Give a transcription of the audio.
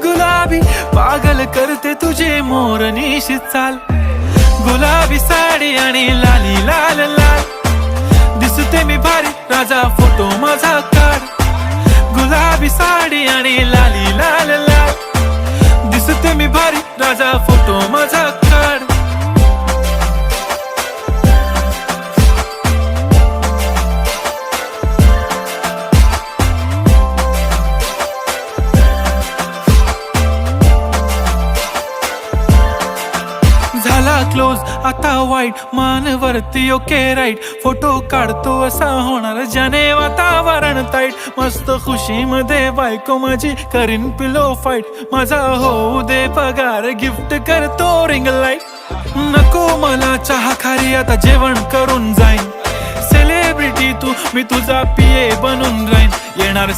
गुलाबी पागल करते तुझे मोरनीशी चाल. गुलाबी साडी आणि लाली लाल लाल दिसते मी भारी राजा फोटो माझा काढ. गुलाबी साडी आणि लाली लाल लाल दिसते मी भारी राजा फोटो माझा काढ. झाला क्लोज आता वाईट मानवरती ओके राईट. फोटो काढतो असा होणार ज्याने वातावरण ताईट. मस्त खुशी मध्ये बायको माझी करीन पिलो फाईट. माझा होऊ दे पगार गिफ्ट करतो रिंग लाईट. नको मला चहा खारी आता जेवण करून जाईन. सेलिब्रिटी तू मी तुझा पिये बनून राहीन. येणार